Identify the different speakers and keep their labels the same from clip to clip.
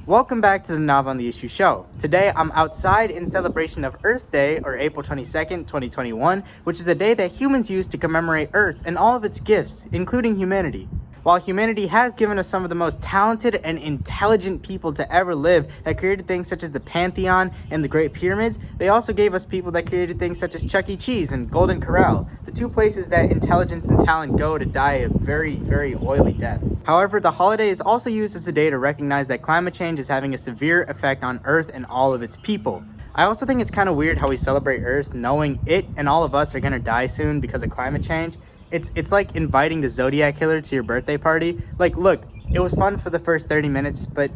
Speaker 1: Welcome back to the Nav on the Issue show. Today I'm outside in celebration of Earth Day, or April 22nd, 2021, which is a day that humans use to commemorate Earth and all of its gifts, including humanity. While humanity has given us some of the most talented and intelligent people to ever live that created things such as the Pantheon and the Great Pyramids, they also gave us people that created things such as Chuck E. Cheese and Golden Corral, the two places that intelligence and talent go to die a very, very oily death. However, the holiday is also used as a day to recognize that climate change is having a severe effect on Earth and all of its people. I also think it's kind of weird how we celebrate Earth knowing it and all of us are going to die soon because of climate change. It's like inviting the Zodiac Killer to your birthday party. Like, look, it was fun for the first 30 minutes, but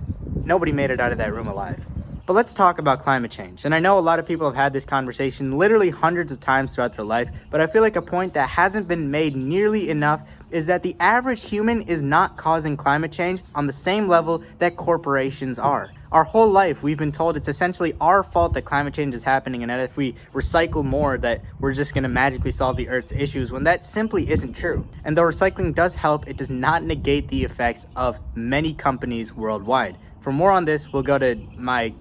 Speaker 1: nobody made it out of that room alive. But let's talk about climate change. And I know a lot of people have had this conversation literally hundreds of times throughout their life, but I feel like a point that hasn't been made nearly enough is that the average human is not causing climate change on the same level that corporations are. Our whole life, we've been told it's essentially our fault that climate change is happening and that if we recycle more, that we're just going to magically solve the Earth's issues, when that simply isn't true. And though recycling does help, it does not negate the effects of many companies worldwide. For more on this, we'll go to my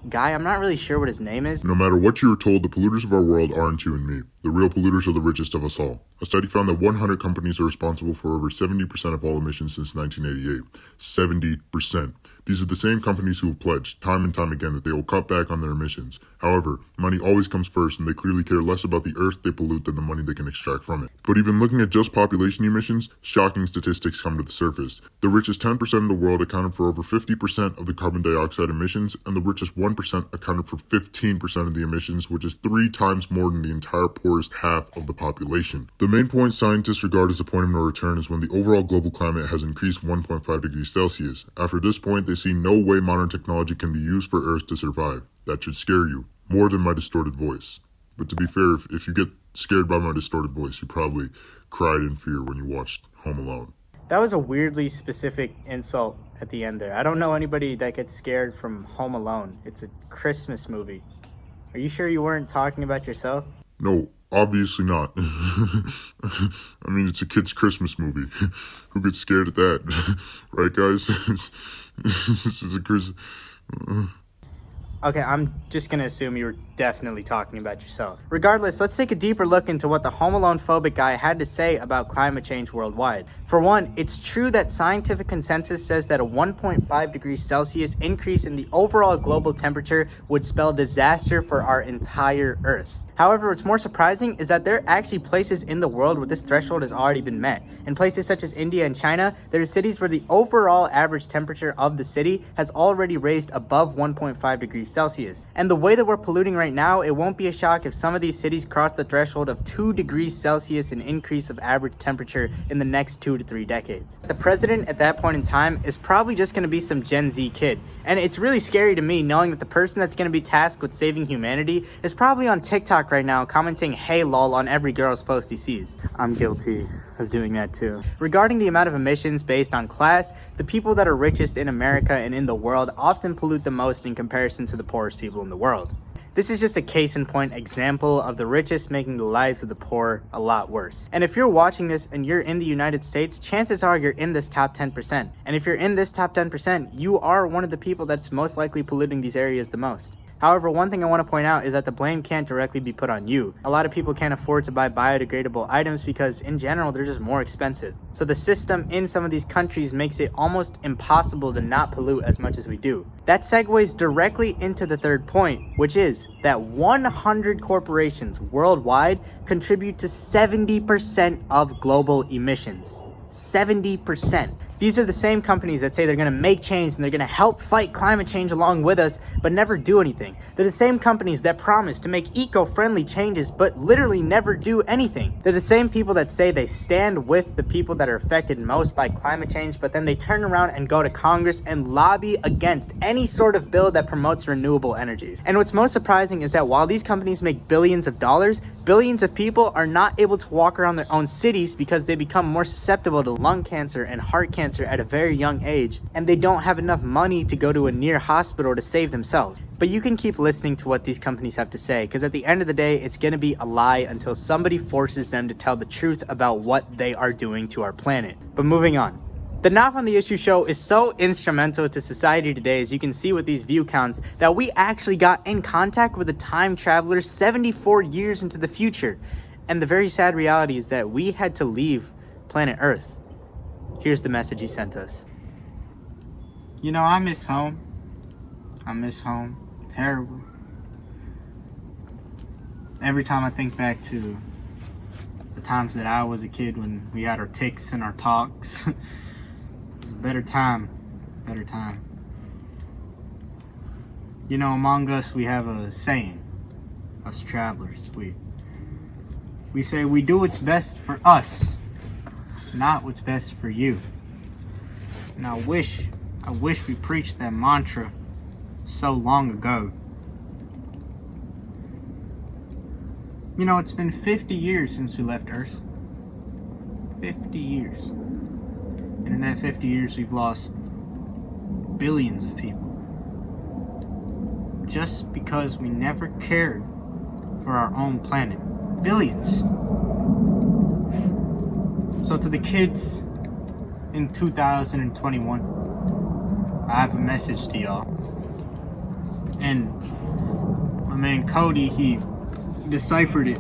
Speaker 1: guy. I'm not really sure what his name is.
Speaker 2: No matter what you were told, the polluters of our world aren't you and me. The real polluters are the richest of us all. A study found that 100 companies are responsible for over 70% of all emissions since 1988. 70%. These are the same companies who have pledged, time and time again, that they will cut back on their emissions. However, money always comes first, and they clearly care less about the earth they pollute than the money they can extract from it. But even looking at just population emissions, shocking statistics come to the surface. The richest 10% of the world accounted for over 50% of the carbon dioxide emissions, and the richest 1% accounted for 15% of the emissions, which is 3 times more than the entire poorest half of the population. The main point scientists regard as a point of no return is when the overall global climate has increased 1.5 degrees Celsius. After this point, they see no way modern technology can be used for Earth to survive. That should scare you, more than my distorted voice. But to be fair, if you get scared by my distorted voice, you probably cried in fear when you watched Home Alone.
Speaker 1: That was a weirdly specific insult at the end there. I don't know anybody that gets scared from Home Alone. It's a Christmas movie. Are you sure you weren't talking about yourself?
Speaker 2: No, obviously not. I mean, it's a kid's Christmas movie. Who gets scared at that? Right, guys? This is a Christmas...
Speaker 1: Okay, I'm just gonna assume you were definitely talking about yourself. Regardless, let's take a deeper look into what the Home Alone phobic guy had to say about climate change worldwide. For one, it's true that scientific consensus says that a 1.5 degrees Celsius increase in the overall global temperature would spell disaster for our entire Earth. However, what's more surprising is that there are actually places in the world where this threshold has already been met. In places such as India and China, there are cities where the overall average temperature of the city has already raised above 1.5 degrees Celsius. And the way that we're polluting right now, it won't be a shock if some of these cities cross the threshold of 2 degrees Celsius in increase of average temperature in the next 2 to 3 decades. The president at that point in time is probably just going to be some Gen Z kid. And it's really scary to me knowing that the person that's going to be tasked with saving humanity is probably on TikTok right now commenting "hey lol" on every girl's post he sees. I'm guilty of doing that too. Regarding the amount of emissions based on class, the people that are richest in America and in the world often pollute the most in comparison to the poorest people in the world. This is just a case in point example of the richest making the lives of the poor a lot worse. And if you're watching this and you're in the United States, chances are you're in this top 10%. And if you're in this top 10%, you are one of the people that's most likely polluting these areas the most. However, one thing I want to point out is that the blame can't directly be put on you. A lot of people can't afford to buy biodegradable items because in general they're just more expensive. So the system in some of these countries makes it almost impossible to not pollute as much as we do. That segues directly into the third point, which is that 100 corporations worldwide contribute to 70% of global emissions. 70%. These are the same companies that say they're going to make change and they're going to help fight climate change along with us, but never do anything. They're the same companies that promise to make eco-friendly changes, but literally never do anything. They're the same people that say they stand with the people that are affected most by climate change, but then they turn around and go to Congress and lobby against any sort of bill that promotes renewable energies. And what's most surprising is that while these companies make billions of dollars, billions of people are not able to walk around their own cities because they become more susceptible to lung cancer and heart cancer at a very young age, and they don't have enough money to go to a near hospital to save themselves. But you can keep listening to what these companies have to say, because at the end of the day, it's going to be a lie until somebody forces them to tell the truth about what they are doing to our planet. But moving on. The Not on the Issue show is so instrumental to society today, as you can see with these view counts, that we actually got in contact with a time traveler 74 years into the future. And the very sad reality is that we had to leave planet Earth. Here's the message he sent us. You know, I miss home. I miss home. Terrible. Every time I think back to the times that I was a kid when we had our ticks and our talks, it was a better time. Better time. You know, among us we have a saying, us travelers. We say we do what's best for us, not what's best for you. And I wish we preached that mantra so long ago. You know, it's been 50 years since we left Earth. 50 years. And in that 50 years, we've lost billions of people. Just because we never cared for our own planet. Billions. So to the kids in 2021, I have a message to y'all. And my man Cody, he deciphered it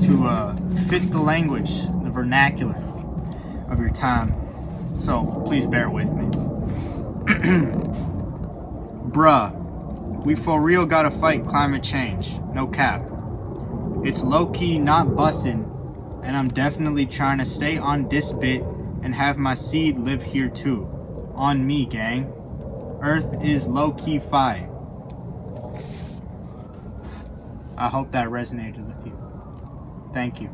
Speaker 1: to fit the language, the vernacular of your time. So please bear with me. Bruh, we for real gotta fight climate change. No cap. It's low-key not bussin', and I'm definitely trying to stay on this bit and have my seed live here too. On me, gang. Earth is low-key fi. I hope that resonated with you. Thank you.